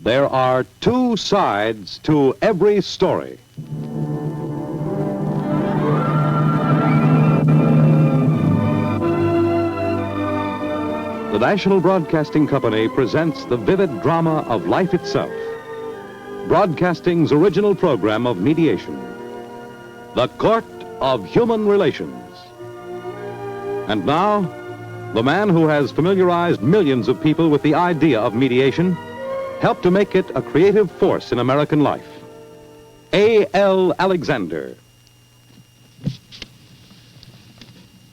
There are two sides to every story. The National Broadcasting Company presents the vivid drama of life itself. Broadcasting's original program of mediation. The Court of Human Relations. And now, the man who has familiarized millions of people with the idea of mediation helped to make it a creative force in American life. A.L. Alexander.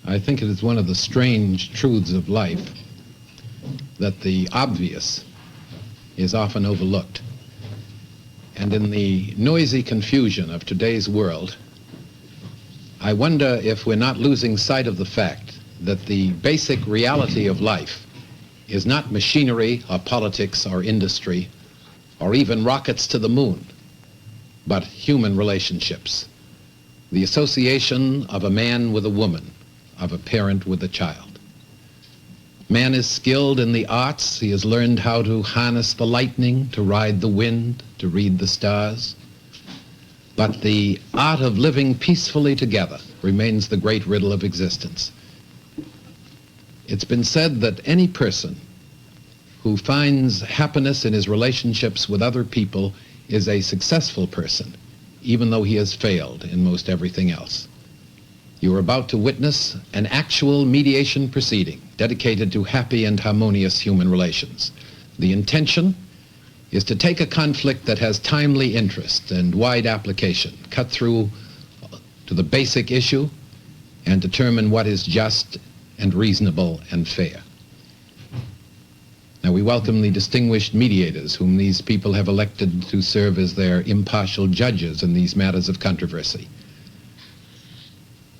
I think it is one of the strange truths of life that the obvious is often overlooked. And in the noisy confusion of today's world, I wonder if we're not losing sight of the fact that the basic reality of life is not machinery or politics or industry or even rockets to the moon, but human relationships. The association of a man with a woman, of a parent with a child. Man is skilled in the arts. He has learned how to harness the lightning, to ride the wind, to read the stars. But the art of living peacefully together remains the great riddle of existence. It's been said that any person who finds happiness in his relationships with other people is a successful person, even though he has failed in most everything else. You are about to witness an actual mediation proceeding dedicated to happy and harmonious human relations. The intention is to take a conflict that has timely interest and wide application, cut through to the basic issue, and determine what is just and reasonable and fair. Now we welcome the distinguished mediators whom these people have elected to serve as their impartial judges in these matters of controversy.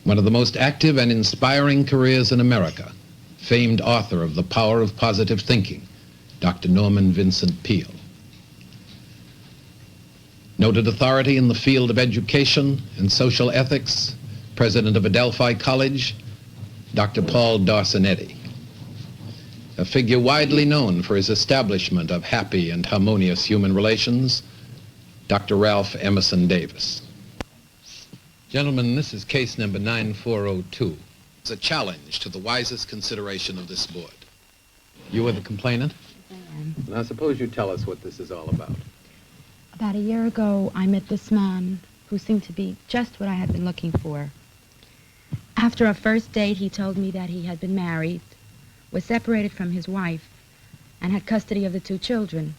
One of the most active and inspiring careers in America, famed author of The Power of Positive Thinking, Dr. Norman Vincent Peale. Noted authority in the field of education and social ethics, president of Adelphi College, Dr. Paul Dawson-Eddy. A figure widely known for his establishment of happy and harmonious human relations, Dr. Ralph Emerson Davis. Gentlemen, this is case number 9402. It's a challenge to the wisest consideration of this board. You are the complainant? I am. Now suppose you tell us what this is all about. About a year ago, I met this man who seemed to be just what I had been looking for. After our first date, he told me that he had been married, was separated from his wife, and had custody of the 2 children.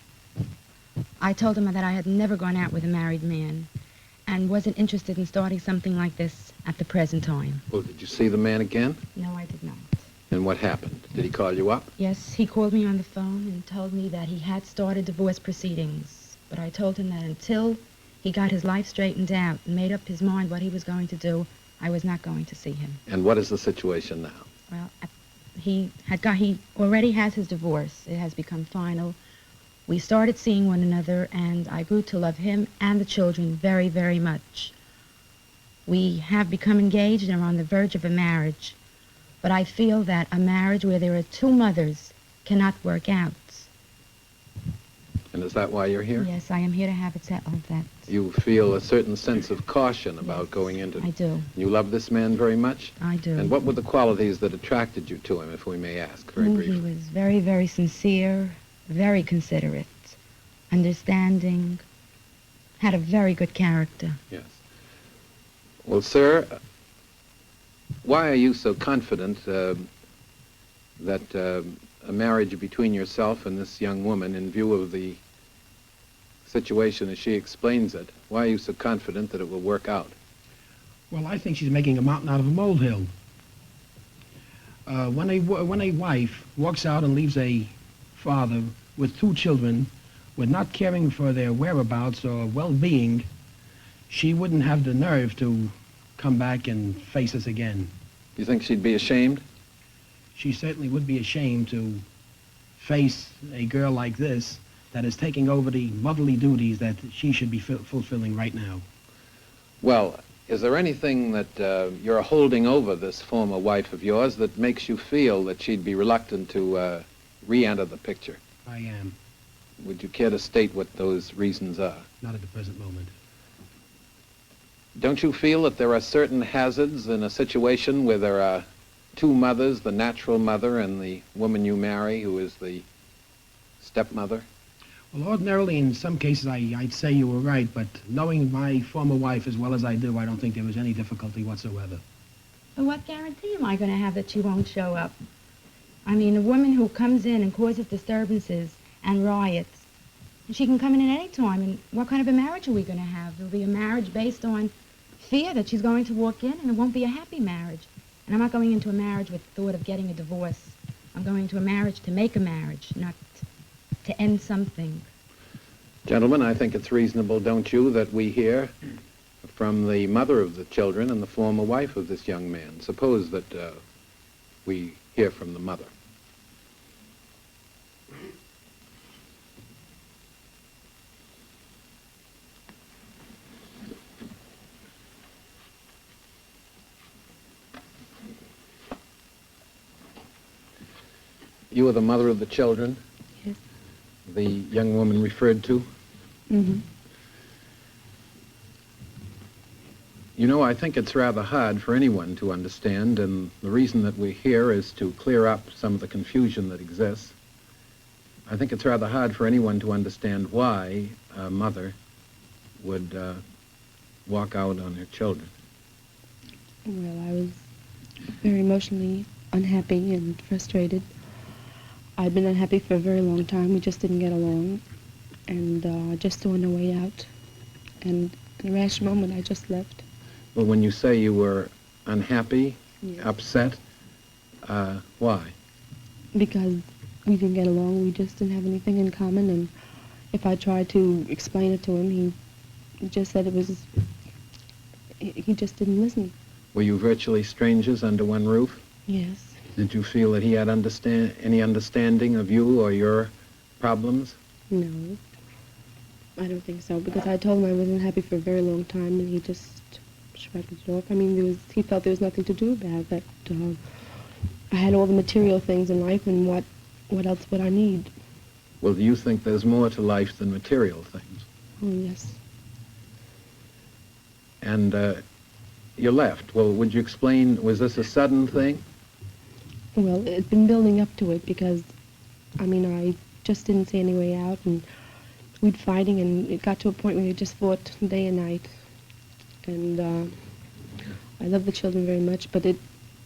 I told him that I had never gone out with a married man and wasn't interested in starting something like this at the present time. Well, did you see the man again? No, I did not. And what happened? Did he call you up? Yes, he called me on the phone and told me that he had started divorce proceedings. But I told him that until he got his life straightened out and made up his mind what he was going to do, I was not going to see him. And what is the situation now? Well, he already has his divorce. It has become final. We started seeing one another, and I grew to love him and the children very, very much. We have become engaged and are on the verge of a marriage. But I feel that a marriage where there are 2 mothers cannot work out. And is that why you're here? Yes, I am here to have it settled. That You feel a certain sense of caution about going into it. I do. You love this man very much? I do. And what were the qualities that attracted you to him, if we may ask, very briefly? He was very, very sincere, very considerate, understanding, had a very good character. Yes. Well, sir, why are you so confident that a marriage between yourself and this young woman, in view of the situation as she explains it, why are you so confident that it will work out? Well, I think she's making a mountain out of a molehill. When a wife walks out and leaves a father with 2 children, with not caring for their whereabouts or well-being, she wouldn't have the nerve to come back and face us again. You think she'd be ashamed? She certainly would be ashamed to face a girl like this that is taking over the motherly duties that she should be fulfilling right now. Well, is there anything that you're holding over this former wife of yours that makes you feel that she'd be reluctant to re-enter the picture? I am. Would you care to state what those reasons are? Not at the present moment. Don't you feel that there are certain hazards in a situation where there are two mothers, the natural mother and the woman you marry, who is the stepmother? Well, ordinarily, in some cases, I'd say you were right, but knowing my former wife as well as I do, I don't think there was any difficulty whatsoever. But what guarantee am I going to have that she won't show up? I mean, a woman who comes in and causes disturbances and riots, she can come in at any time, and what kind of a marriage are we going to have? It'll be a marriage based on fear that she's going to walk in, and it won't be a happy marriage. And I'm not going into a marriage with the thought of getting a divorce. I'm going into a marriage to make a marriage, not to end something. Gentlemen, I think it's reasonable, don't you, that we hear from the mother of the children and the former wife of this young man. Suppose that we hear from the mother. You are the mother of the children? Yes. The young woman referred to? Mm-hmm. You know, I think it's rather hard for anyone to understand, and the reason that we're here is to clear up some of the confusion that exists. I think it's rather hard for anyone to understand why a mother would walk out on her children. Well, I was very emotionally unhappy and frustrated. I'd been unhappy for a very long time. We just didn't get along. And I just saw no way out. And in a rash moment, I just left. Well, when you say you were unhappy, Yes. upset, why? Because we didn't get along. We just didn't have anything in common. And if I tried to explain it to him, he just said it was... He just didn't listen. Were you virtually strangers under one roof? Yes. Did you feel that he had any understanding of you or your problems? No. I don't think so, because I told him I wasn't happy for a very long time, and he just shrugged it off. I mean, he felt there was nothing to do about that. I had all the material things in life, and what else would I need? Well, do you think there's more to life than material things? Oh, yes. And you left. Well, would you explain, was this a sudden thing? Well, it'd been building up to it, because, I mean, I just didn't see any way out, and we'd fighting, and it got to a point where we just fought day and night. And I love the children very much, but it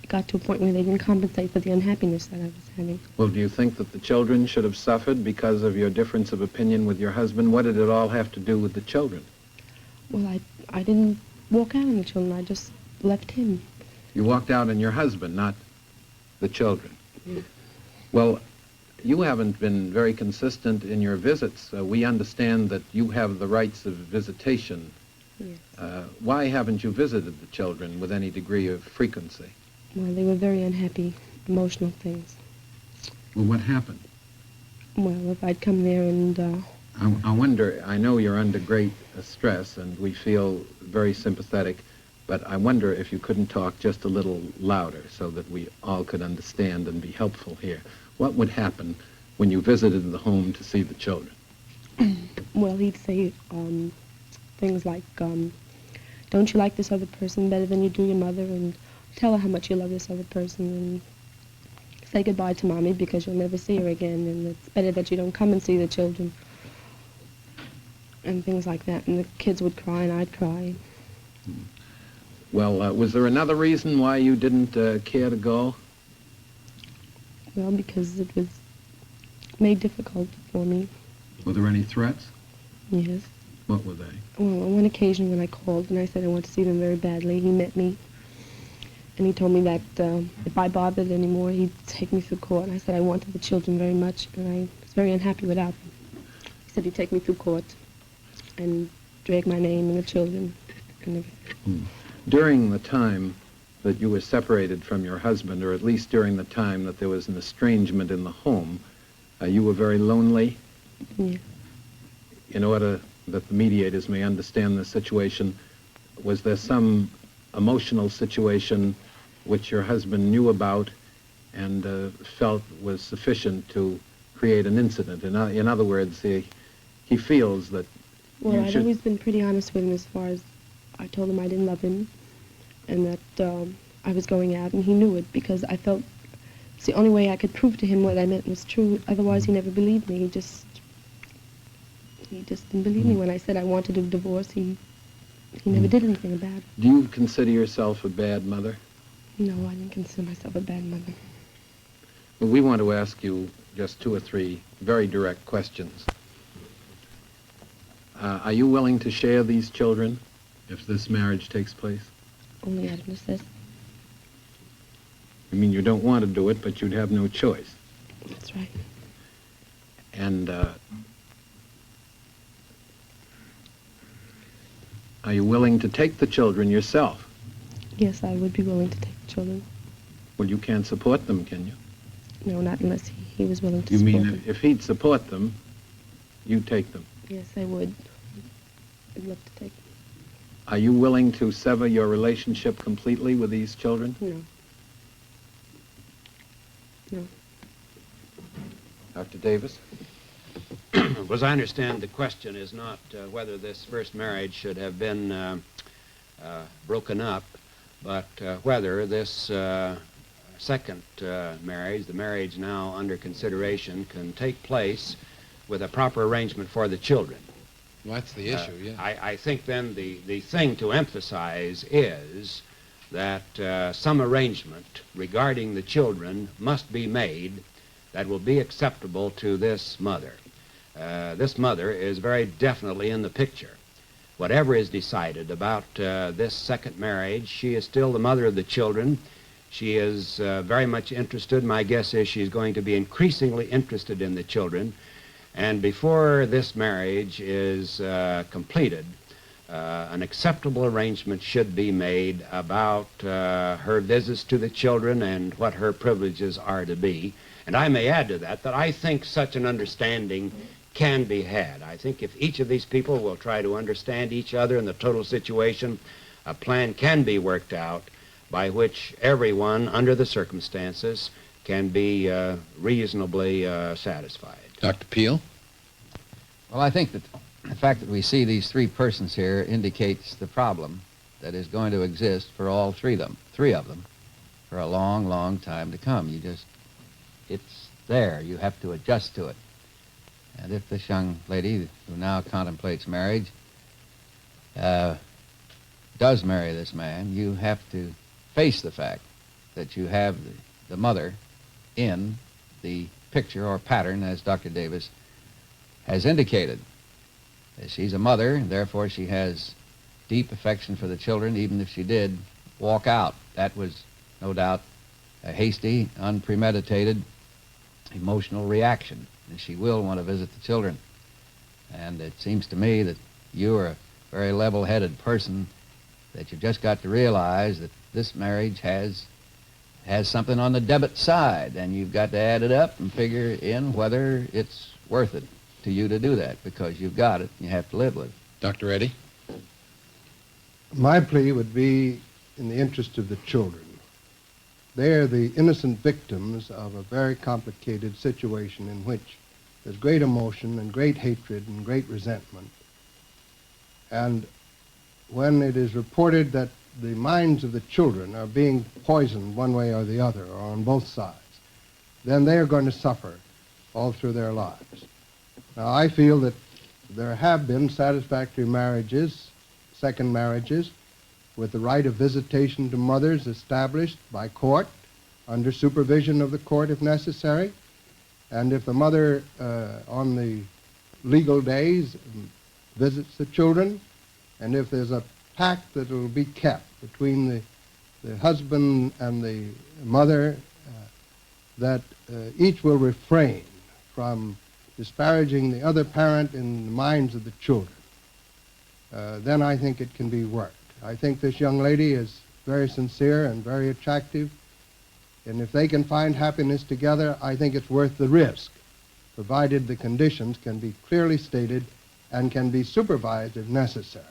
got to a point where they didn't compensate for the unhappiness that I was having. Well, do you think that the children should have suffered because of your difference of opinion with your husband? What did it all have to do with the children? Well, I didn't walk out on the children. I just left him. You walked out on your husband, not the children. Yeah. Well, you haven't been very consistent in your visits. We understand that you have the rights of visitation. Yes. Why haven't you visited the children with any degree of frequency? Well, they were very unhappy, emotional things. Well, what happened? Well, if I'd come there and... I wonder, I know you're under great stress, and we feel very sympathetic, but I wonder if you couldn't talk just a little louder so that we all could understand and be helpful here. What would happen when you visited the home to see the children? Well, he'd say things like, don't you like this other person better than you do your mother? And tell her how much you love this other person. And say goodbye to Mommy because you'll never see her again. And it's better that you don't come and see the children. And things like that. And the kids would cry and I'd cry. Well, was there another reason why you didn't care to go? Well, because it was made difficult for me. Were there any threats? Yes. What were they? Well, on one occasion when I called and I said I want to see them very badly, he met me. And he told me that if I bothered anymore, he'd take me through court. And I said I wanted the children very much, and I was very unhappy without them. He said he'd take me through court and drag my name and the children and everything. During the time that you were separated from your husband, or at least during the time that there was an estrangement in the home, you were very lonely? Yeah. In order that the mediators may understand the situation, was there some emotional situation which your husband knew about and felt was sufficient to create an incident. In other words, he feels that Well, you I'd should... always been pretty honest with him as far as I told him I didn't love him and that I was going out, and he knew it because I felt it's the only way I could prove to him what I meant was true. Otherwise, he never believed me. He just didn't believe me when I said I wanted a divorce. He never did anything about it. Do you consider yourself a bad mother? No, I didn't consider myself a bad mother. Well, we want to ask you just 2 or 3 very direct questions. Are you willing to share these children if this marriage takes place? Only out of necessity. I mean, you don't want to do it, but you'd have no choice. That's right. And are you willing to take the children yourself? Yes, I would be willing to take the children. Well, you can't support them, can you? No, not unless he was willing to You support mean them. if he'd support them, you'd take them? Yes, I would. I'd love to take them. Are you willing to sever your relationship completely with these children? No. No. Dr. Davis? As I understand, the question is not whether this first marriage should have been broken up, but whether this second marriage, the marriage now under consideration, can take place with a proper arrangement for the children. Well, that's the issue, yeah. I think then the thing to emphasize is that some arrangement regarding the children must be made that will be acceptable to this mother. This mother is very definitely in the picture. Whatever is decided about this second marriage, she is still the mother of the children. She is very much interested. My guess is she's going to be increasingly interested in the children. And before this marriage is completed, an acceptable arrangement should be made about her visits to the children and what her privileges are to be. And I may add to that I think such an understanding can be had. I think if each of these people will try to understand each other and the total situation, a plan can be worked out by which everyone, under the circumstances, can be reasonably satisfied. Dr. Peel? Well, I think that the fact that we see these 3 persons here indicates the problem that is going to exist for all 3 of them, for a long, long time to come. It's there. You have to adjust to it. And if this young lady who now contemplates marriage does marry this man, you have to face the fact that you have the mother in the picture or pattern, as Dr. Davis has indicated. She's a mother, and therefore she has deep affection for the children, even if she did walk out. That was, no doubt, a hasty, unpremeditated, emotional reaction, and she will want to visit the children. And it seems to me that you are a very level-headed person, that you've just got to realize that this marriage has something on the debit side, and you've got to add it up and figure in whether it's worth it to you to do that, because you've got it and you have to live with it. Dr. Eddy? My plea would be in the interest of the children. They are the innocent victims of a very complicated situation in which there's great emotion and great hatred and great resentment. And when it is reported that the minds of the children are being poisoned one way or the other, or on both sides, then they are going to suffer all through their lives. Now, I feel that there have been satisfactory marriages, second marriages, with the right of visitation to mothers established by court, under supervision of the court if necessary. And if the mother, on the legal days, visits the children, and if there's a pact that will be kept between the husband and the mother, that each will refrain from disparaging the other parent in the minds of the children, then I think it can be worked. I think this young lady is very sincere and very attractive, and if they can find happiness together, I think it's worth the risk, provided the conditions can be clearly stated and can be supervised if necessary.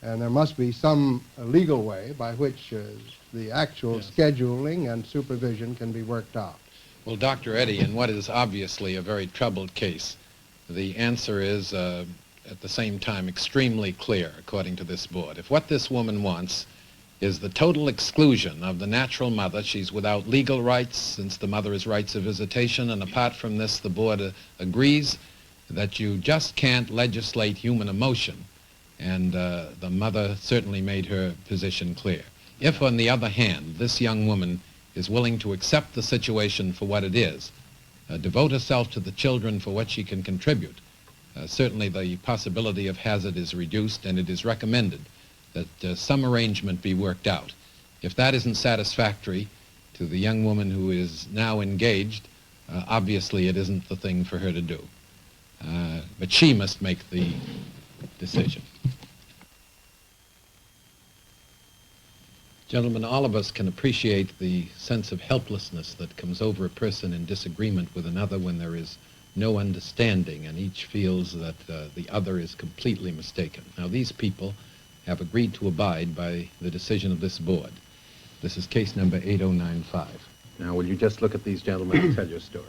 And there must be some legal way by which the actual scheduling and supervision can be worked out. Well, Dr. Eddy, in what is obviously a very troubled case, the answer is, at the same time, extremely clear, according to this board. If what this woman wants is the total exclusion of the natural mother, she's without legal rights, since the mother has rights of visitation, and apart from this, the board agrees that you just can't legislate human emotion, and the mother certainly made her position clear. If, on the other hand, this young woman is willing to accept the situation for what it is, devote herself to the children for what she can contribute, certainly the possibility of hazard is reduced, and it is recommended that some arrangement be worked out. If that isn't satisfactory to the young woman who is now engaged, obviously it isn't the thing for her to do. But she must make the decision. Gentlemen, all of us can appreciate the sense of helplessness that comes over a person in disagreement with another when there is no understanding and each feels that the other is completely mistaken. Now, these people have agreed to abide by the decision of this board. This is case number 8095. Now, will you just look at these gentlemen and tell your story?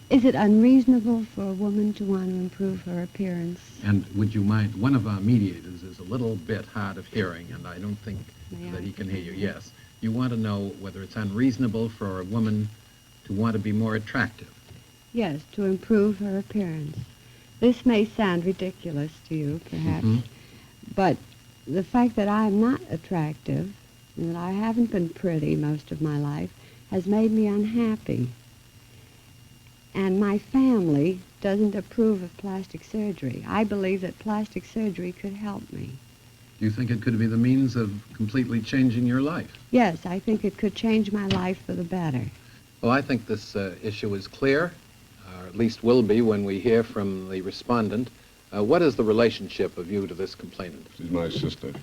Is it unreasonable for a woman to want to improve her appearance? And would you mind, one of our mediators is a little bit hard of hearing, and I don't think that he can hear you. Yes. You want to know whether it's unreasonable for a woman to want to be more attractive. Yes, to improve her appearance. This may sound ridiculous to you, perhaps, but the fact that I'm not attractive and that I haven't been pretty most of my life has made me unhappy. And my family doesn't approve of plastic surgery. I believe that plastic surgery could help me. Do you think it could be the means of completely changing your life? Yes, I think it could change my life for the better. Well, I think this issue is clear, or at least will be when we hear from the respondent. What is the relationship of you to this complainant? She's my sister.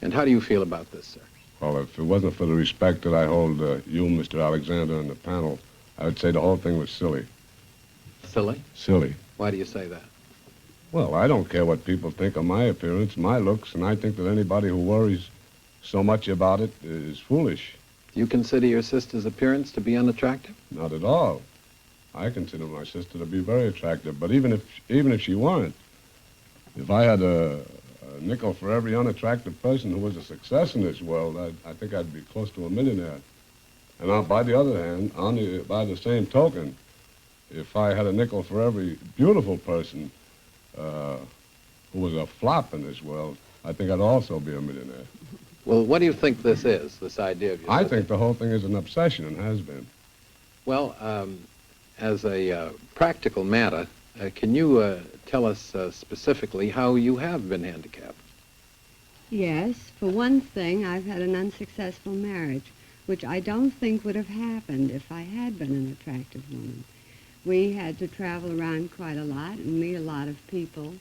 And how do you feel about this, sir? Well, if it wasn't for the respect that I hold you, Mr. Alexander, and the panel, I would say the whole thing was silly. Silly? Silly. Why do you say that? Well, I don't care what people think of my appearance, my looks, and I think that anybody who worries so much about it is foolish. Do you consider your sister's appearance to be unattractive? Not at all. I consider my sister to be very attractive, but even if she weren't, if I had a nickel for every unattractive person who was a success in this world, I think I'd be close to a millionaire. And by the other hand, by the same token, if I had a nickel for every beautiful person who was a flop in this world, I think I'd also be a millionaire. Well, what do you think this is, this idea of yours? I think the whole thing is an obsession and has been. Well, as a practical matter, can you tell us specifically how you have been handicapped? Yes, for one thing, I've had an unsuccessful marriage, which I don't think would have happened if I had been an attractive woman. We had to travel around quite a lot and meet a lot of people.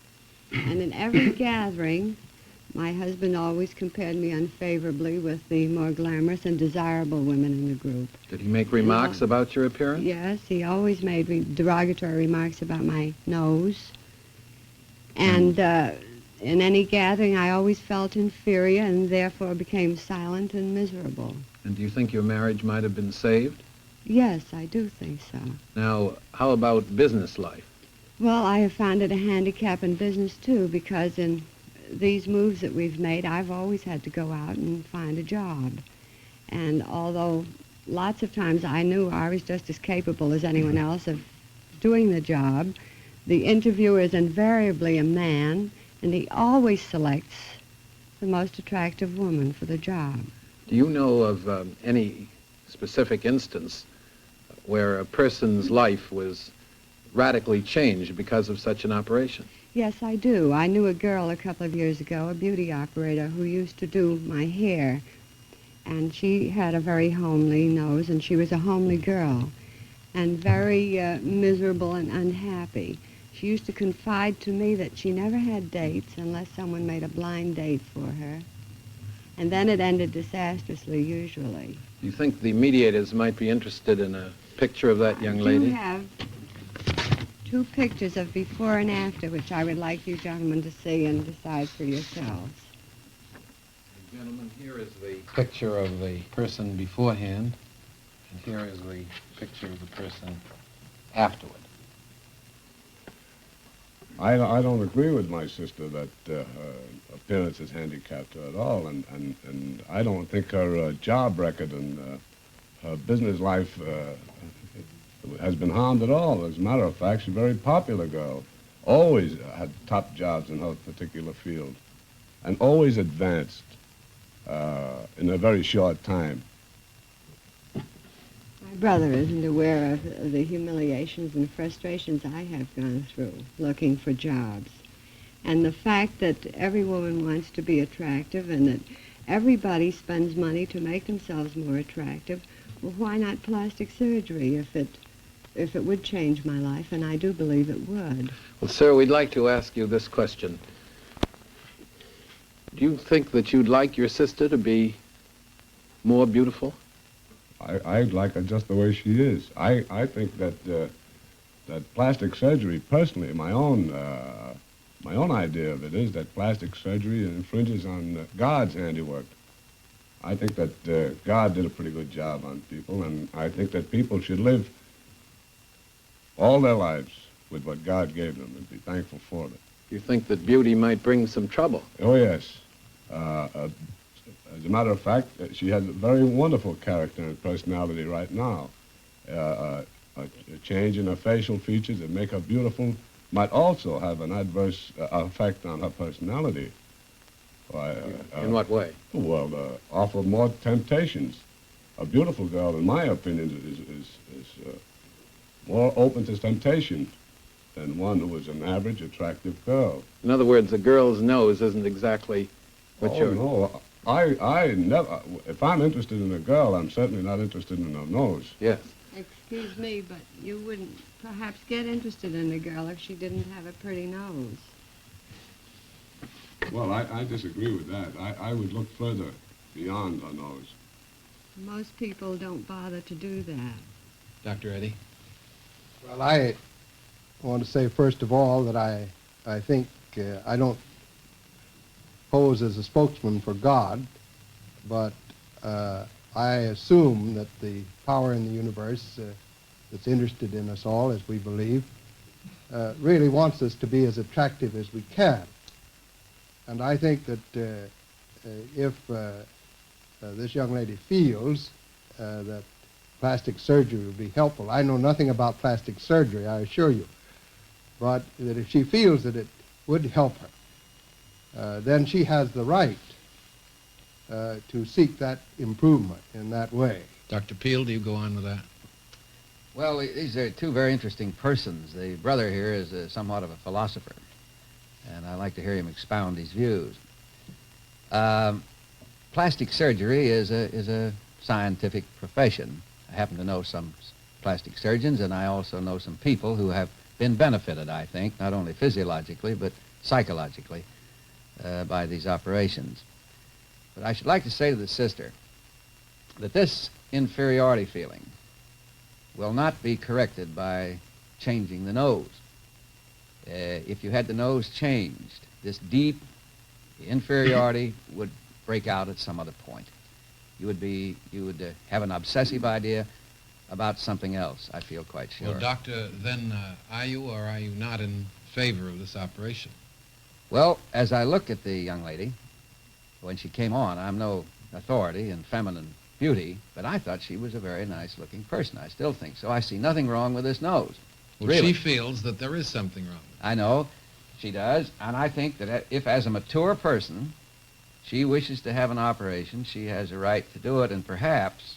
And in every gathering, my husband always compared me unfavorably with the more glamorous and desirable women in the group. Did he make remarks about your appearance? Yes, he always made derogatory remarks about my nose. And in any gathering, I always felt inferior and therefore became silent and miserable. And do you think your marriage might have been saved? Yes, I do think so. Now, how about business life? Well, I have found it a handicap in business, too, because in these moves that we've made, I've always had to go out and find a job. And although lots of times I knew I was just as capable as anyone else of doing the job, the interviewer is invariably a man, and he always selects the most attractive woman for the job. Do you know of any specific instance where a person's life was radically changed because of such an operation? Yes, I do. I knew a girl a couple of years ago, a beauty operator, who used to do my hair. And she had a very homely nose, and she was a homely girl, and very miserable and unhappy. She used to confide to me that she never had dates unless someone made a blind date for her. And then it ended disastrously, usually. Do you think the mediators might be interested in a picture of that young lady? I do have two pictures of before and after, which I would like you gentlemen to see and decide for yourselves. Gentlemen, here is the picture of the person beforehand And here is the picture of the person afterward. I don't agree with my sister that her appearance has handicapped her at all, and I don't think her job record and her business life has been harmed at all. As a matter of fact, she's a very popular girl, always had top jobs in her particular field, and always advanced in a very short time. My brother isn't aware of the humiliations and frustrations I have gone through looking for jobs. And the fact that every woman wants to be attractive and that everybody spends money to make themselves more attractive, well, why not plastic surgery if it would change my life, and I do believe it would. Well, sir, we'd like to ask you this question. Do you think that you'd like your sister to be more beautiful? I'd like her just the way she is. I think that that plastic surgery, personally, my own idea of it is that plastic surgery infringes on God's handiwork. I think that God did a pretty good job on people, and I think that people should live all their lives with what God gave them and be thankful for it. You think that beauty might bring some trouble? Oh, yes. As a matter of fact, she has a very wonderful character and personality right now. A change in her facial features that make her beautiful might also have an adverse effect on her personality. In what way? Well, offer more temptations. A beautiful girl, in my opinion, is more open to temptation than one who is an average, attractive girl. In other words, a girl's nose isn't exactly what you're... No, I never, if I'm interested in a girl, I'm certainly not interested in her nose. Yes. Excuse me, but you wouldn't perhaps get interested in a girl if she didn't have a pretty nose. Well, I disagree with that. I would look further beyond her nose. Most people don't bother to do that. Dr. Eddy? Well, I want to say, first of all, that I think I don't pose as a spokesman for God, but I assume that the power in the universe that's interested in us all, as we believe, really wants us to be as attractive as we can. And I think that if this young lady feels that plastic surgery would be helpful, I know nothing about plastic surgery, I assure you, but that if she feels that it would help her, then she has the right to seek that improvement in that way. Dr. Peel, do you go on with that? Well, these are two very interesting persons. The brother here is somewhat of a philosopher, and I like to hear him expound his views. Plastic surgery is a scientific profession. I happen to know some plastic surgeons, and I also know some people who have been benefited, I think, not only physiologically, but psychologically by these operations. But I should like to say to the sister that this inferiority feeling will not be corrected by changing the nose. If you had the nose changed, this deep inferiority would break out at some other point. You would have an obsessive idea about something else, I feel quite sure. Well, doctor, then are you or are you not in favor of this operation? Well, as I look at the young lady, when she came on, I'm no authority in feminine beauty, but I thought she was a very nice-looking person. I still think so. I see nothing wrong with this nose. Well, really. She feels that there is something wrong. I know she does, and I think that if, as a mature person, she wishes to have an operation, she has a right to do it, and perhaps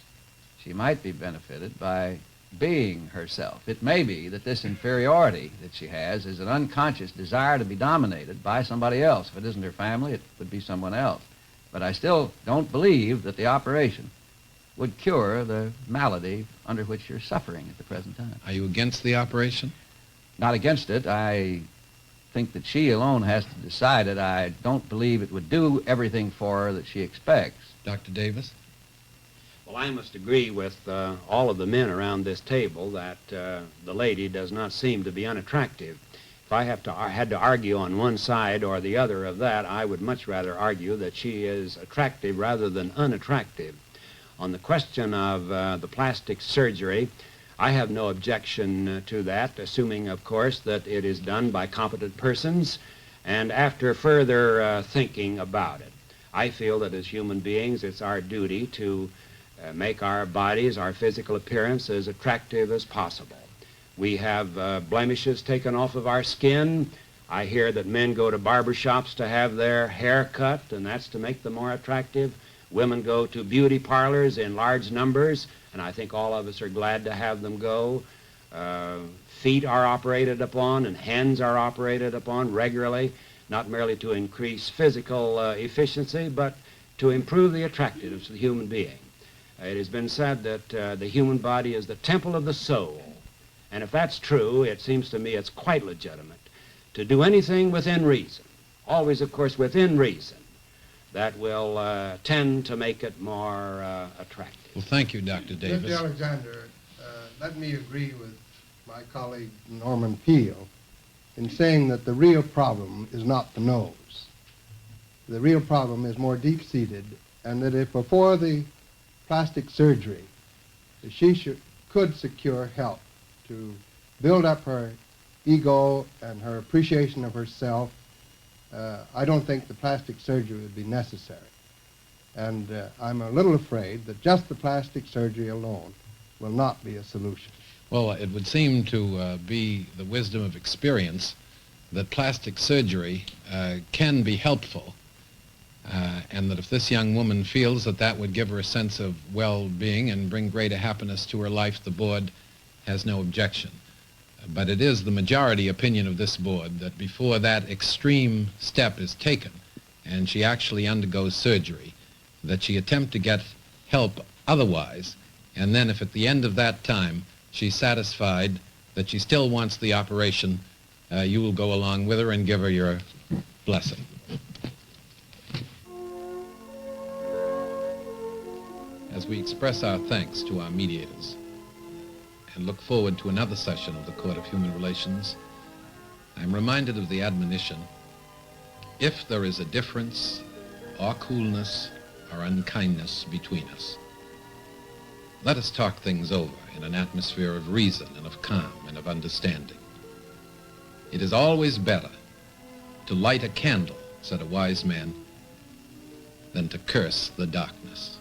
she might be benefited by being herself. It may be that this inferiority that she has is an unconscious desire to be dominated by somebody else. If it isn't her family, it would be someone else. But I still don't believe that the operation would cure the malady under which you're suffering at the present time. Are you against the operation? Not against it. I think that she alone has to decide it. I don't believe it would do everything for her that she expects. Dr. Davis? Well, I must agree with all of the men around this table that the lady does not seem to be unattractive. If I had to argue on one side or the other of that, I would much rather argue that she is attractive rather than unattractive. On the question of the plastic surgery, I have no objection to that, assuming, of course, that it is done by competent persons, and after further thinking about it. I feel that as human beings, it's our duty to make our bodies, our physical appearance, as attractive as possible. We have blemishes taken off of our skin. I hear that men go to barber shops to have their hair cut, and that's to make them more attractive. Women go to beauty parlors in large numbers, and I think all of us are glad to have them go. Feet are operated upon and hands are operated upon regularly, not merely to increase physical efficiency, but to improve the attractiveness of the human being. It has been said that the human body is the temple of the soul, and if that's true, it seems to me it's quite legitimate to do anything within reason, always, of course, within reason, that will tend to make it more attractive. Well, thank you, Dr. Davis. Mr. Alexander, let me agree with my colleague Norman Peale in saying that the real problem is not the nose. The real problem is more deep-seated, and that if before the plastic surgery she could secure help to build up her ego and her appreciation of herself, I don't think the plastic surgery would be necessary. And I'm a little afraid that just the plastic surgery alone will not be a solution. Well, it would seem to be the wisdom of experience that plastic surgery can be helpful, and that if this young woman feels that that would give her a sense of well-being and bring greater happiness to her life, the board has no objection. But it is the majority opinion of this board that before that extreme step is taken and she actually undergoes surgery, that she attempt to get help otherwise, and then if at the end of that time she's satisfied that she still wants the operation, you will go along with her and give her your blessing. As we express our thanks to our mediators and look forward to another session of the Court of Human Relations, I'm reminded of the admonition, if there is a difference or coolness or unkindness between us, let us talk things over in an atmosphere of reason and of calm and of understanding. It is always better to light a candle, said a wise man, than to curse the darkness.